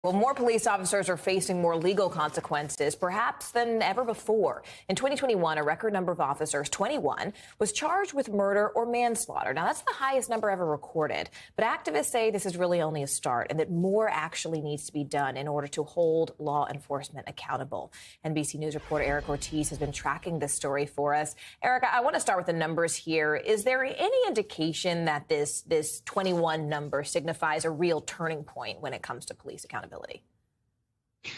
Well, more police officers are facing more legal consequences, perhaps than ever before. In 2021, a record number of officers, 21, was charged with murder or manslaughter. Now, that's the highest number ever recorded. But activists say this is really only a start and that more actually needs to be done in order to hold law enforcement accountable. NBC News reporter Erik Ortiz has been tracking this story for us. Erik, I want to start with the numbers here. Is there any indication that this 21 number signifies a real turning point when it comes to police accountability?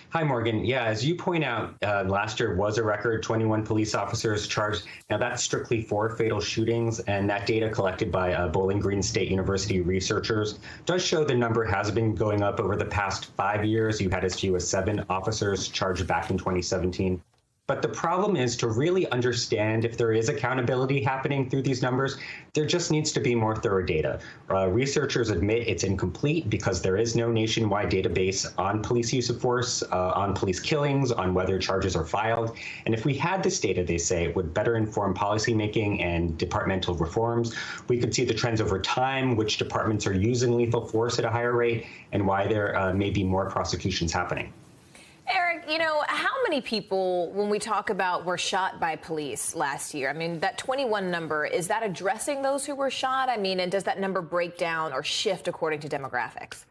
Hi, Morgan. Yeah, as you point out, last year was a record 21 police officers charged. Now, that's strictly for fatal shootings, and that data collected by Bowling Green State University researchers does show the number has been going up over the past 5 years. You had as few as 7 officers charged back in 2017. But the problem is to really understand if there is accountability happening through these numbers, there just needs to be more thorough data. Researchers admit it's incomplete because there is no nationwide database on police use of force, on police killings, on whether charges are filed. And if we had this data, they say, it would better inform policymaking and departmental reforms. We could see the trends over time, which departments are using lethal force at a higher rate, and why there may be more prosecutions happening. Erik, how many people, when we talk about were shot by police last year? I mean, that 21 number, is that addressing those who were shot? I mean, and does that number break down or shift according to demographics?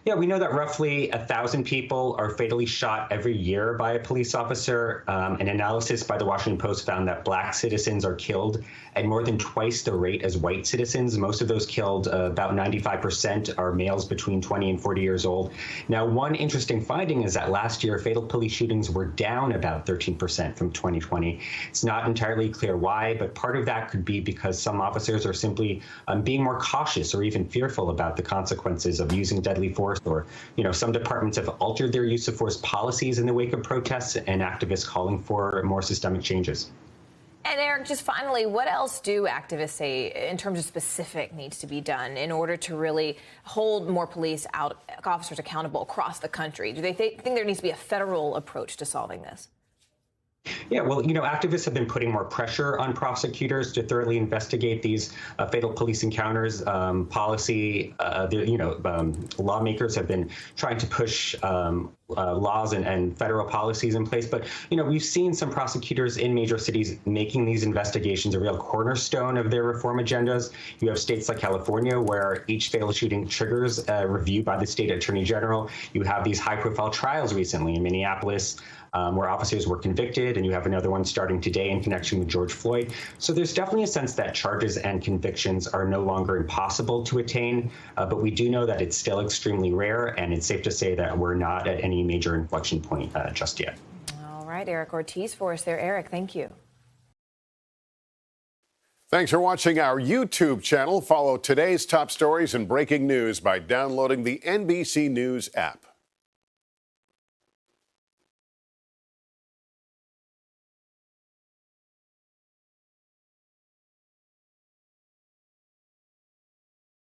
Yeah, we know that roughly 1,000 people are fatally shot every year by a police officer. An analysis by the Washington Post found that Black citizens are killed at more than twice the rate as white citizens. Most of those killed, about 95%, are males between 20 and 40 years old. Now, one interesting finding is that last year, fatal police shootings were down about 13% from 2020. It's not entirely clear why, but part of that could be because some officers are simply being more cautious or even fearful about the consequences of using deadly force. Or, some departments have altered their use of force policies in the wake of protests and activists calling for more systemic changes. And Erik, just finally, what else do activists say in terms of specific needs to be done in order to really hold more police officers accountable across the country? Do they think there needs to be a federal approach to solving this? Yeah, well, activists have been putting more pressure on prosecutors to thoroughly investigate these fatal police encounters. Lawmakers have been trying to push laws and federal policies in place. But, we've seen some prosecutors in major cities making these investigations a real cornerstone of their reform agendas. You have states like California, where each fatal shooting triggers a review by the state attorney general. You have these high-profile trials recently in Minneapolis, where officers were convicted, and you have another one starting today in connection with George Floyd. So there's definitely a sense that charges and convictions are no longer impossible to attain, but we do know that it's still extremely rare, and it's safe to say that we're not at any major inflection point just yet. All right, Erik Ortiz for us there. Erik, thank you. Thanks for watching our YouTube channel. Follow today's top stories and breaking news by downloading the NBC News app.